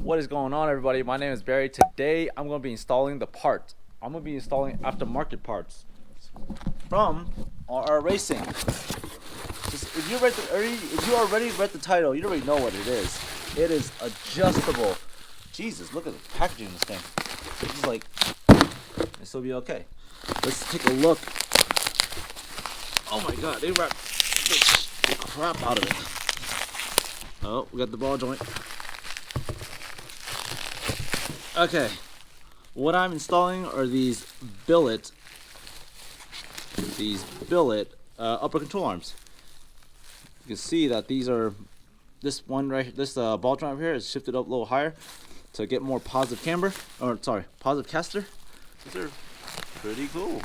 What is going on, everybody? My name is Barry. Today I'm going to be installing the part. I'm going to be installing aftermarket parts from RR Racing. If you already read the title, you already know what it is. It is adjustable. Jesus, look at the packaging in this thing. This is like, this will be okay. Let's take a look. Oh my God, they wrapped the crap out of it. Oh, we got the ball joint. Okay, what I'm installing are these Billet upper control arms. You can see that these are, this ball joint right here is shifted up a little higher to get more positive camber, positive caster. These are pretty cool.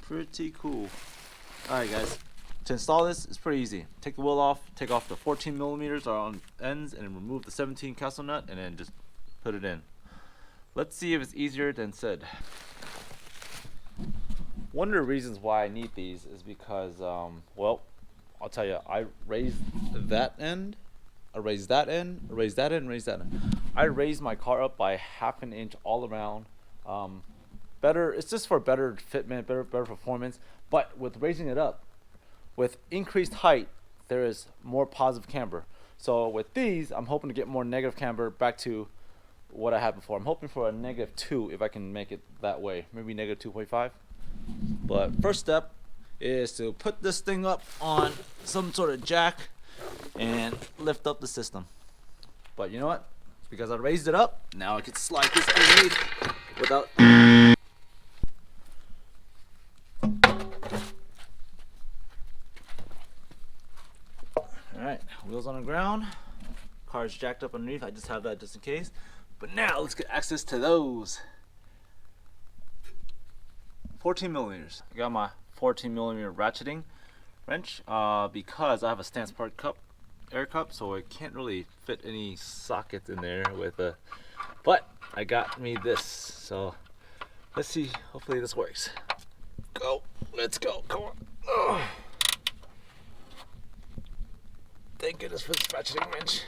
Pretty cool. Alright guys, to install this, it's pretty easy. Take the wheel off, take off the 14 millimeters on ends, and remove the 17 castle nut, and then just put it in. Let's see if it's easier than said. One of the reasons why I need these is because, well, I'll tell you, I raised that end, I raised that end, I raised that end, and raised that end. I raised my car up by ½ an inch all around. Better, it's just for better fitment, better performance. But with raising it up, with increased height, there is more positive camber. So with these, I'm hoping to get more negative camber back to what I had before. I'm hoping for a -2 if I can make it that way, maybe -2.5. But first step is to put this thing up on some sort of jack and lift up the system. But you know what? Because I raised it up, now I can slide this underneath without. Alright, wheels on the ground, car's jacked up underneath. I just have that just in case. But now let's get access to those 14 millimeters. I got my 14 millimeter ratcheting wrench because I have a stance part cup, air cup, so I can't really fit any sockets in there with a. But I got me this, so let's see. Hopefully this works. Go, let's go. Come on. Oh. Thank goodness for this ratcheting wrench,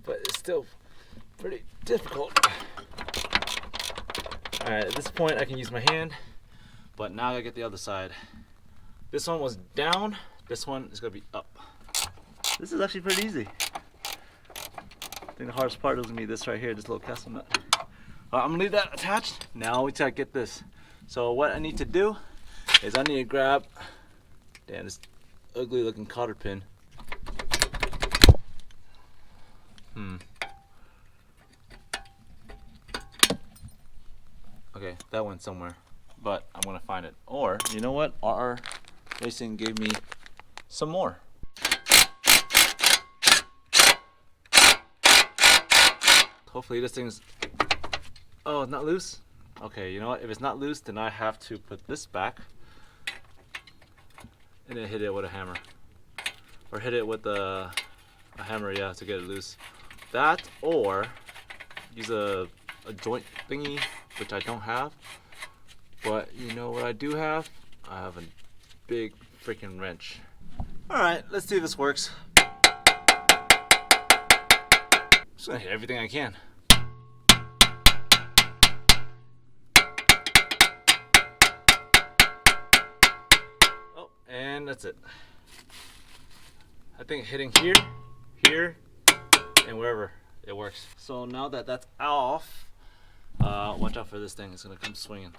but it's still pretty difficult. Alright, at this point I can use my hand, but now I gotta get the other side. This one was down, this one is gonna be up. This is actually pretty easy. I think the hardest part is gonna be this right here, this little castle nut. I'm gonna leave that attached. Now we gotta get this. So what I need to do is I need to grab, damn, this ugly looking cotter pin. Okay, that went somewhere, but I'm gonna find it. Or, you know what? RR Racing gave me some more. Hopefully this thing's, oh, it's not loose? Okay, you know what? If it's not loose, then I have to put this back and then hit it with a hammer. Or hit it with a hammer, yeah, to get it loose. That, or use a joint thingy, which I don't have. But you know what I do have? I have a big freaking wrench. Alright, let's see if this works. Just gonna hit everything I can. Oh, and that's it. I think hitting here, here, and wherever, it works. So now that that's off, watch out for this thing. It's gonna come swinging.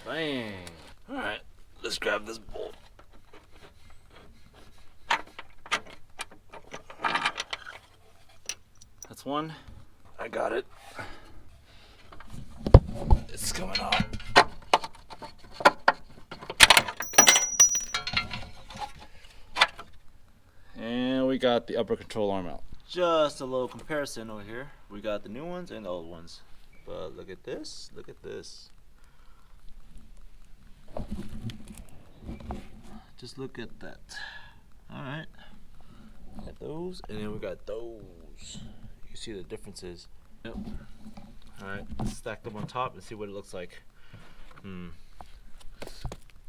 Bang! All right, let's grab this bolt. That's one. I got it. It's coming off. And we got the upper control arm out. Just a little comparison over here. We got the new ones and the old ones. But look at this, look at this. Just look at that. Alright. Got those, and then we got those. You see the differences. Yep. Alright, let's stack them on top and see what it looks like.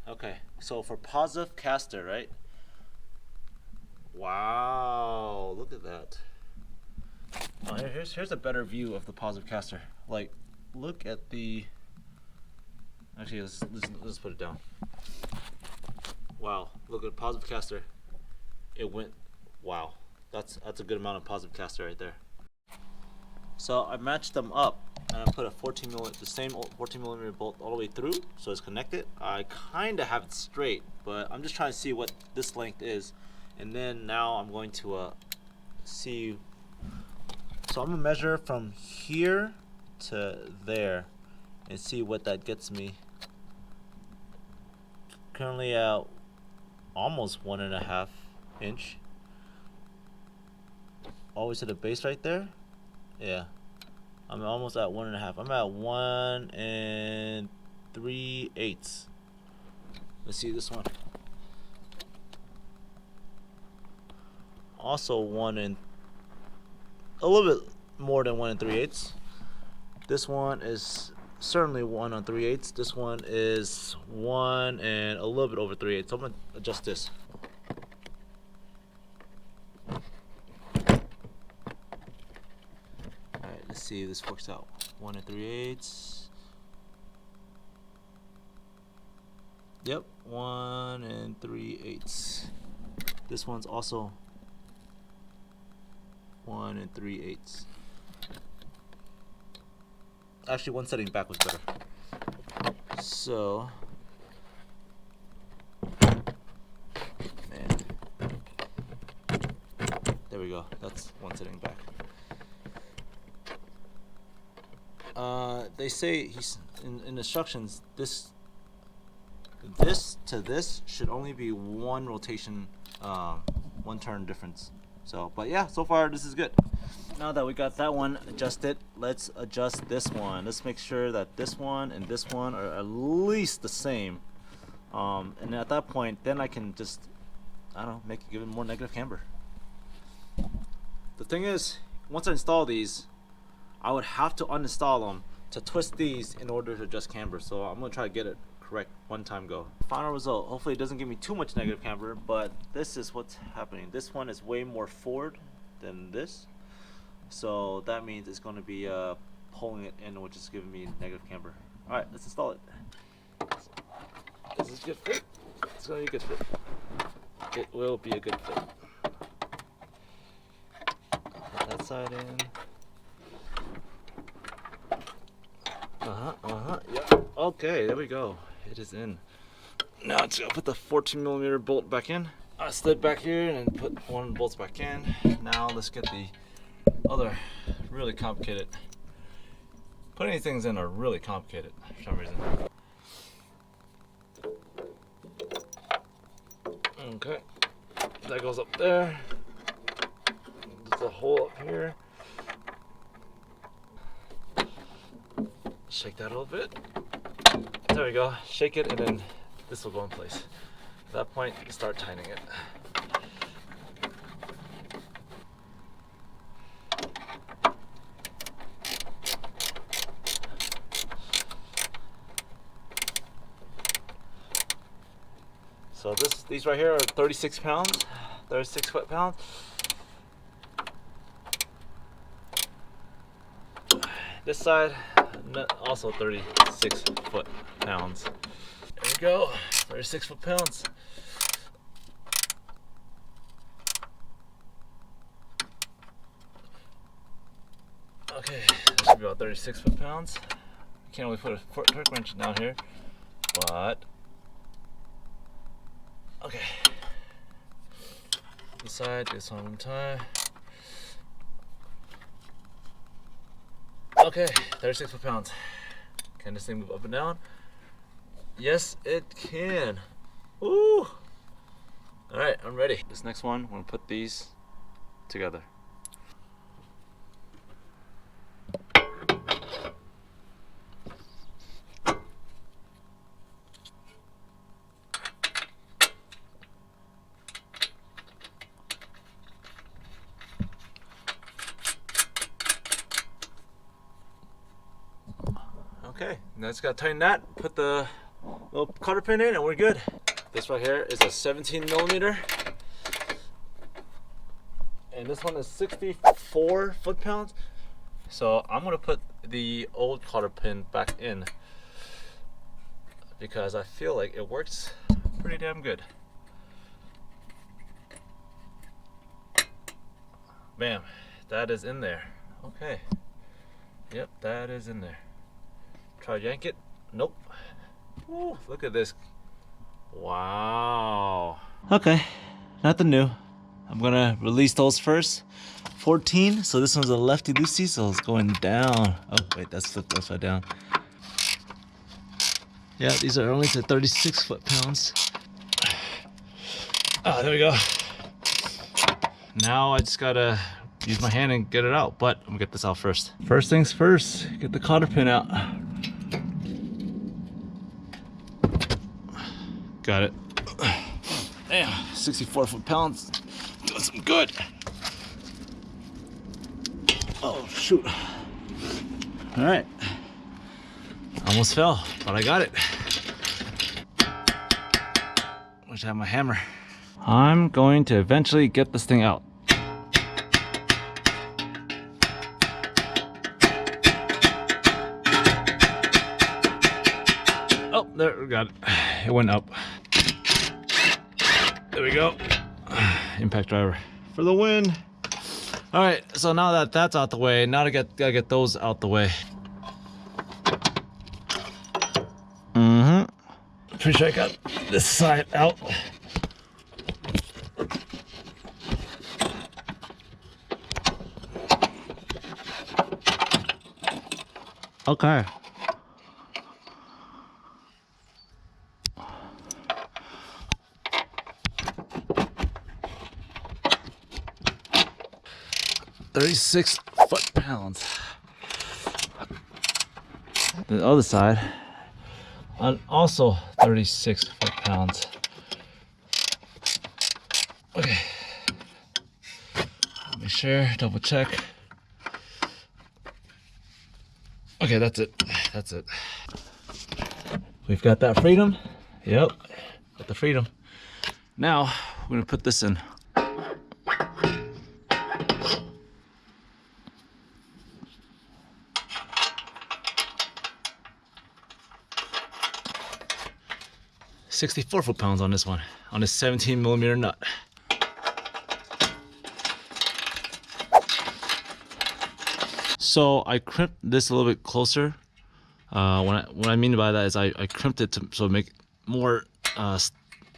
Okay, so for positive caster, right? Wow, look at that. Oh, here's a better view of the positive caster. Like, look at the. Actually, let's put it down. Wow, look at positive caster. It went. Wow, that's a good amount of positive caster right there. So I matched them up and I put a 14 millimeter, the same 14 millimeter bolt all the way through, so it's connected. I kind of have it straight, but I'm just trying to see what this length is, and then now I'm going to see. So I'm gonna measure from here to there and see what that gets me. Currently at almost 1.5 inch. Always to the base right there. Yeah, I'm almost at 1.5. I'm at 1 3/8. Let's see this one. Also a little bit more than 1 3/8. This one is certainly 1 3/8. This one is 1 and a little bit over 3/8. So I'm gonna adjust this. Let's see if this works out. 1 3/8. Yep, 1 3/8. This one's also 1 3/8. Actually, one setting back was better. So, man, there we go. That's one setting back. They say he's in instructions. This to this should only be one rotation, one turn difference. So, but yeah, so far this is good. Now that we got that one adjusted, let's adjust this one. Let's make sure that this one and this one are at least the same. And at that point, then I can just, I don't know, give it more negative camber. The thing is, once I install these, I would have to uninstall them to twist these in order to adjust camber. So I'm gonna try to get it correct one time go. Final result, hopefully it doesn't give me too much negative camber, but this is what's happening. This one is way more forward than this. So that means it's gonna be pulling it in, which is giving me negative camber. All right, let's install it. Is this a good fit? It's gonna be a good fit. It will be a good fit. Put that side in. Yeah. Okay, there we go. It is in. Now it's gonna put the 14 millimeter bolt back in. I slid back here and put one of the bolts back in. Now let's get the other really complicated. Putting these things in are really complicated for some reason. Okay, that goes up there. There's a hole up here. Shake that a little bit. There we go. Shake it, and then this will go in place. At that point, you can start tightening it. So these right here are 36 pounds, 36 foot-pounds. This side, also 36 foot-pounds. There we go, 36 foot-pounds. Okay, that should be about 36 foot-pounds. Can't really put a torque wrench down here, but okay. This side, do this one time. Okay, 36 foot-pounds. Can this thing move up and down? Yes, it can. Woo! All right, I'm ready. This next one, I'm gonna put these together. Okay, now just gotta tighten that, put the little cotter pin in, and we're good. This right here is a 17 millimeter, and this one is 64 foot-pounds. So I'm gonna put the old cotter pin back in because I feel like it works pretty damn good. Bam, that is in there. Okay. Yep, that is in there. Try to yank it. Nope. Ooh, look at this. Wow. Okay, nothing new. I'm gonna release those first. 14, so this one's a lefty loosey, so it's going down. Oh wait, that's flipped upside down. Yeah, these are only to 36 foot-pounds. Oh, there we go. Now I just gotta use my hand and get it out, but I'm gonna get this out first. First things first, get the cotter pin out. Got it. Damn, 64 foot-pounds. Doing some good. Oh, shoot. All right. Almost fell, but I got it. Wish I had my hammer. I'm going to eventually get this thing out. Oh, there, we got it. It went up. There we go. Impact driver for the win. All right, so now that that's out the way, now gotta get those out the way. Pretty sure I got this side out. Okay. $36 foot-pounds. The other side, and also 36 foot-pounds. Okay. Make sure, double check. Okay, that's it. That's it. We've got that freedom. Yep, got the freedom. Now we're gonna put this in. $64 foot-pounds on this one, on this 17mm nut. So I crimped this a little bit closer. What I mean by that is I crimped it to so make it more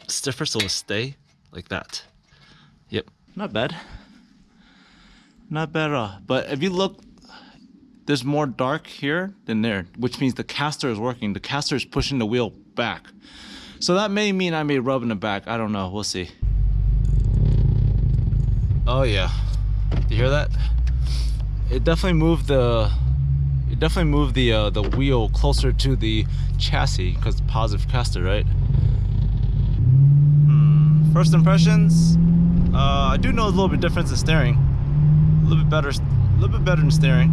stiffer, so it'll stay like that. Yep, not bad. Not bad at all. But if you look, there's more dark here than there, which means the caster is working. The caster is pushing the wheel back. So that may mean I may rub in the back. I don't know. We'll see. Oh yeah, you hear that? It definitely moved the. It definitely moved the wheel closer to the chassis because it's positive caster, right? First impressions. I do know a little bit difference in steering. A little bit better than steering.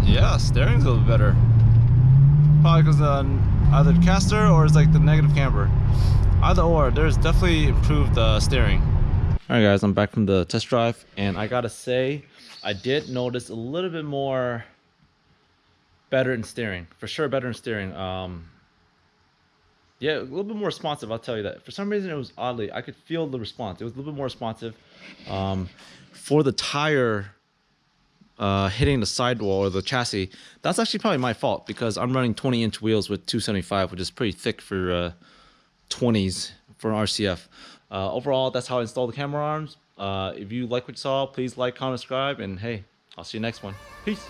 Yeah, steering's a little bit better. Probably because either the caster or it's like the negative camber. Either or, there's definitely improved steering. Alright guys, I'm back from the test drive and I gotta say, I did notice a little bit more better in steering. For sure better in steering. Yeah, a little bit more responsive, I'll tell you that. For some reason it was oddly, I could feel the response. It was a little bit more responsive. For the tire hitting the sidewall or the chassis, that's actually probably my fault because I'm running 20-inch wheels with 275, which is pretty thick for 20s for an RCF. Overall, that's how I installed the camera arms. If you like what you saw, please like, comment, subscribe, and hey, I'll see you next one. Peace.